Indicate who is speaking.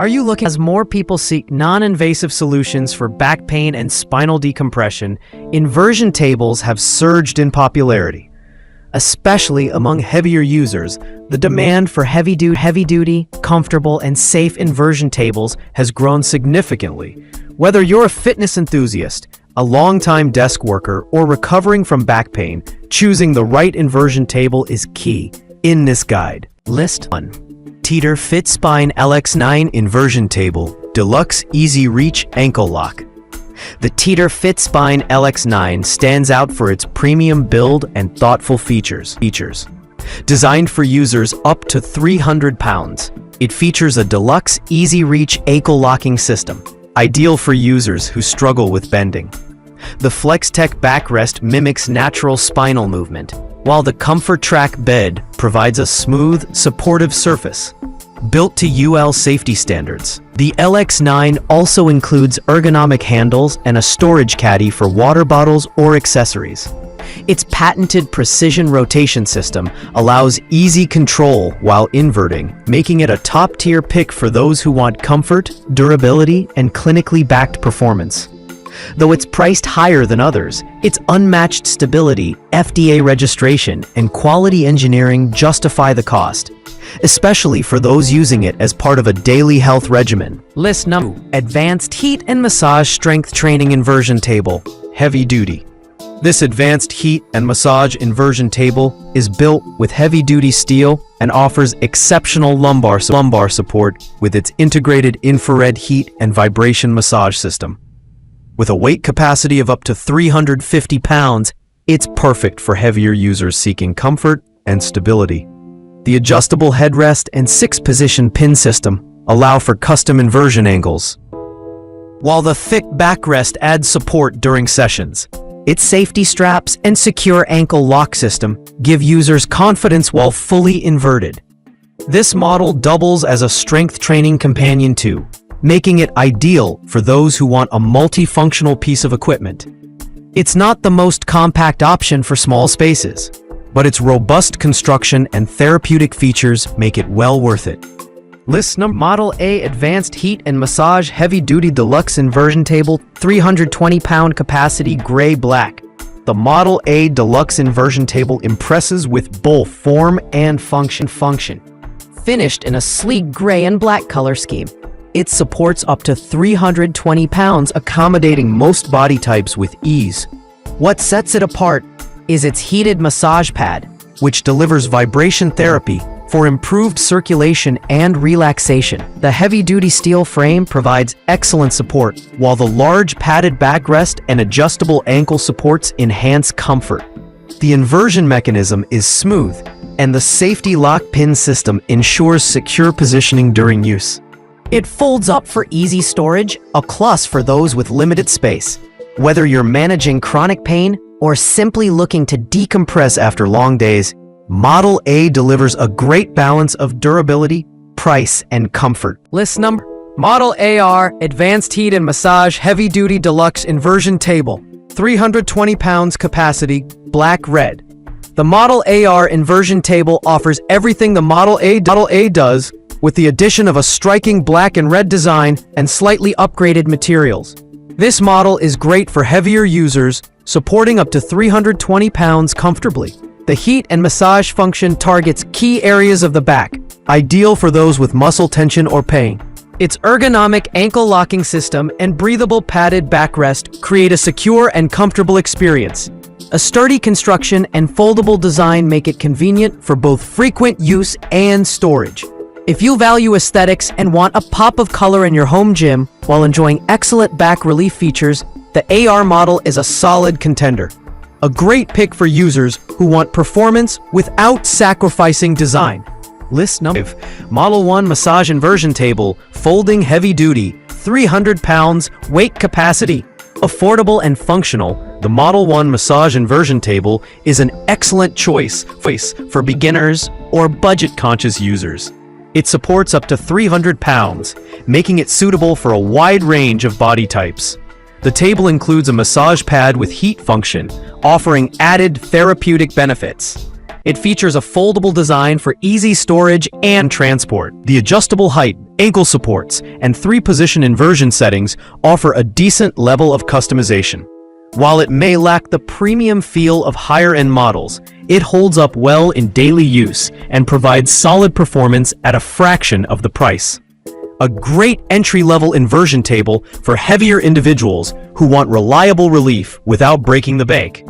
Speaker 1: Are you looking as more people seek non-invasive solutions for back pain and spinal decompression? Inversion tables have surged in popularity. Especially among heavier users, the demand for heavy-duty, comfortable, and safe inversion tables has grown significantly. Whether you're a fitness enthusiast, a long-time desk worker, or recovering from back pain, choosing the right inversion table is key. In this guide, list 1. Teeter Fit Spine LX9 Inversion Table Deluxe Easy Reach Ankle Lock. The Teeter Fit Spine LX9 stands out for its premium build and thoughtful features. Designed for users up to 300 pounds, it features a deluxe Easy Reach ankle locking system, ideal for users who struggle with bending. The FlexTech backrest mimics natural spinal movement, while the Comfort Track bed provides a smooth, supportive surface. Built to UL safety standards, the LX9 also includes ergonomic handles and a storage caddy for water bottles or accessories. Its patented precision rotation system allows easy control while inverting, making it a top-tier pick for those who want comfort, durability, and clinically backed performance. Though it's priced higher than others, its unmatched stability, FDA registration, and quality engineering justify the cost, especially for those using it as part of a daily health regimen. List number 2. Advanced Heat and Massage Strength Training Inversion Table, Heavy Duty. This advanced heat and massage inversion table is built with heavy-duty steel and offers exceptional lumbar support with its integrated infrared heat and vibration massage system. With a weight capacity of up to 350 pounds, it's perfect for heavier users seeking comfort and stability. The adjustable headrest and 6-position pin system allow for custom inversion angles, while the thick backrest adds support during sessions. Its safety straps and secure ankle lock system give users confidence while fully inverted. This model doubles as a strength training companion too, making it ideal for those who want a multifunctional piece of equipment. It's not the most compact option for small spaces, but its robust construction and therapeutic features make it well worth it. List number Model A Advanced Heat and Massage Heavy Duty Deluxe Inversion Table 320-pound capacity gray-black. The Model A Deluxe Inversion Table impresses with both form and function. Finished in a sleek gray and black color scheme, it supports up to 320 pounds, accommodating most body types with ease. What sets it apart is its heated massage pad, which delivers vibration therapy for improved circulation and relaxation. The heavy-duty steel frame provides excellent support, while the large padded backrest and adjustable ankle supports enhance comfort. The inversion mechanism is smooth, and the safety lock pin system ensures secure positioning during use. It folds up for easy storage, a plus for those with limited space. Whether you're managing chronic pain or simply looking to decompress after long days, Model A delivers a great balance of durability, price, and comfort. List number Model AR Advanced Heat and Massage Heavy Duty Deluxe Inversion Table 320 pounds capacity, black-red. The Model AR Inversion Table offers everything the Model A does, with the addition of a striking black and red design and slightly upgraded materials. This model is great for heavier users, supporting up to 320 pounds comfortably. The heat and massage function targets key areas of the back, ideal for those with muscle tension or pain. Its ergonomic ankle locking system and breathable padded backrest create a secure and comfortable experience. A sturdy construction and foldable design make it convenient for both frequent use and storage. If you value aesthetics and want a pop of color in your home gym while enjoying excellent back relief features, the AR model is a solid contender. A great pick for users who want performance without sacrificing design. List number 5. Model 1 Massage Inversion Table, Folding Heavy Duty, 300 pounds, weight capacity. Affordable and functional, the Model 1 Massage Inversion Table is an excellent choice for beginners or budget-conscious users. It supports up to 300 pounds, making it suitable for a wide range of body types. The table includes a massage pad with heat function, offering added therapeutic benefits. It features a foldable design for easy storage and transport. The adjustable height, ankle supports, and 3-position inversion settings offer a decent level of customization. While it may lack the premium feel of higher-end models, it holds up well in daily use and provides solid performance at a fraction of the price. A great entry-level inversion table for heavier individuals who want reliable relief without breaking the bank.